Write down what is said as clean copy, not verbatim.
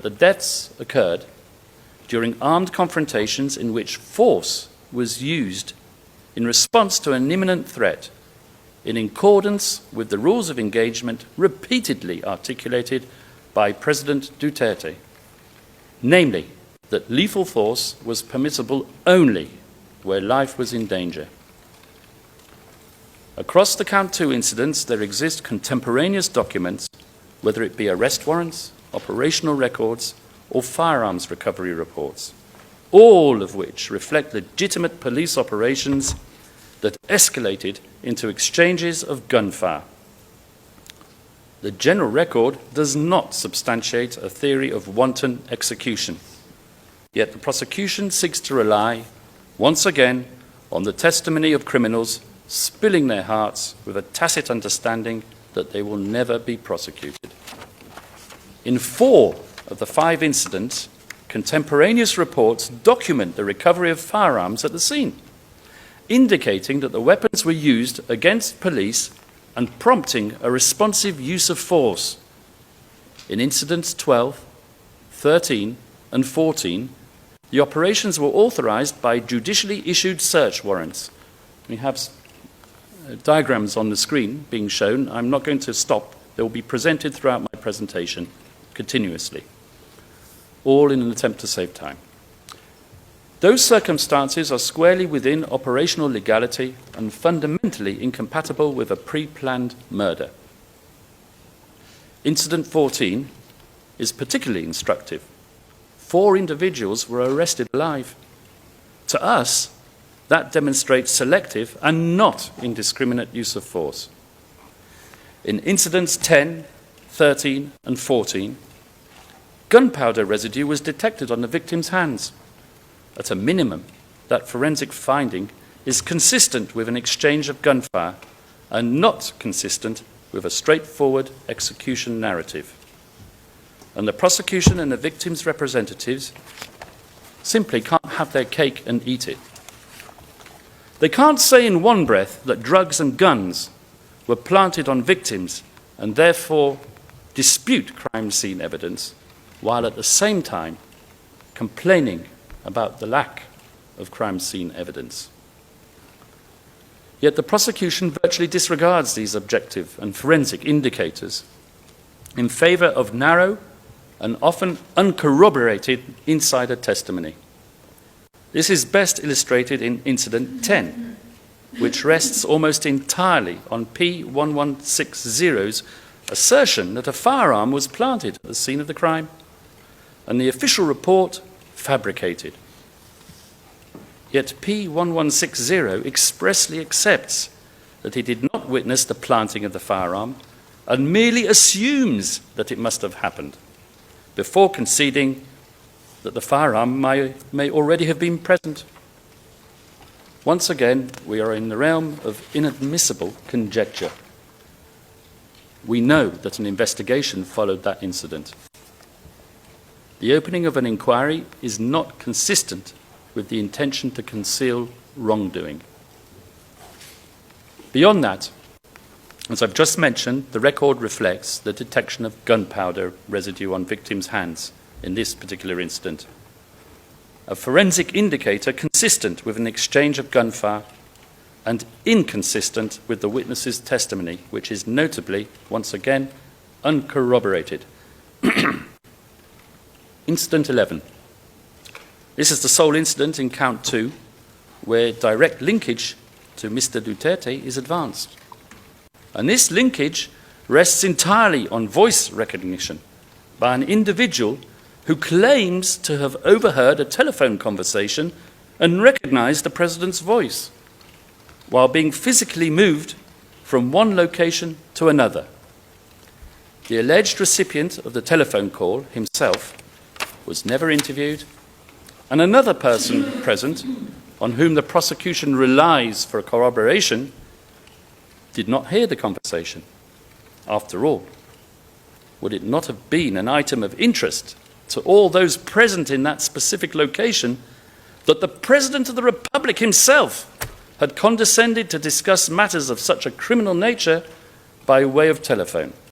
the deaths occurred during armed confrontations in which force was used in response to an imminent threat, in accordance with the rules of engagement repeatedly articulated by President Duterte, namely that lethal force was permissible only where life was in danger. Across the Count 2 incidents, there exist contemporaneous documents, whether it be arrest warrants, operational records, or firearms recovery reports, all of which reflect legitimate police operations that escalated into exchanges of gunfire. The general record does not substantiate a theory of wanton execution, yet the prosecution seeks to rely, once again, on the testimony of criminals spilling their hearts with a tacit understanding that they will never be prosecuted. In 4 of the 5 incidents, contemporaneous reports document the recovery of firearms at the scene, indicating that the weapons were used against police and prompting a responsive use of force. In incidents 12, 13, and 14, the operations were authorized by judicially issued search warrants. We have diagrams on the screen being shown. I'm not going to stop. They will be presented throughout my presentation continuously, all in an attempt to save time. Those circumstances are squarely within operational legality and fundamentally incompatible with a pre-planned murder. Incident 14 is particularly instructive. 4 individuals were arrested alive. To us, that demonstrates selective and not indiscriminate use of force. In incidents 10, 13, and 14, gunpowder residue was detected on the victim's hands. At a minimum, that forensic finding is consistent with an exchange of gunfire and not consistent with a straightforward execution narrative. And the prosecution and the victim's representatives simply can't have their cake and eat it. They can't say in one breath that drugs and guns were planted on victims and therefore dispute crime scene evidence, while at the same time complaining about the lack of crime scene evidence. Yet the prosecution virtually disregards these objective and forensic indicators in favor of narrow and often uncorroborated insider testimony. This is best illustrated in Incident 10, which rests almost entirely on P1160's assertion that a firearm was planted at the scene of the crime, and the official report fabricated. Yet P1160 expressly accepts that he did not witness the planting of the firearm and merely assumes that it must have happened, before conceding that the firearm may already have been present. Once again, we are in the realm of inadmissible conjecture. We know that an investigation followed that incident. The opening of an inquiry is not consistent with the intention to conceal wrongdoing. Beyond that, as I've just mentioned, the record reflects the detection of gunpowder residue on victims' hands in this particular incident, a forensic indicator consistent with an exchange of gunfire and inconsistent with the witness's testimony, which is notably, once again, uncorroborated. Incident 11. This is the sole incident in Count 2 where direct linkage to Mr. Duterte is advanced. And this linkage rests entirely on voice recognition by an individual who claims to have overheard a telephone conversation and recognized the president's voice while being physically moved from one location to another. The alleged recipient of the telephone call himself was never interviewed, and another person present, on whom the prosecution relies for corroboration, did not hear the conversation. After all, would it not have been an item of interest to all those present in that specific location that the President of the Republic himself had condescended to discuss matters of such a criminal nature by way of telephone?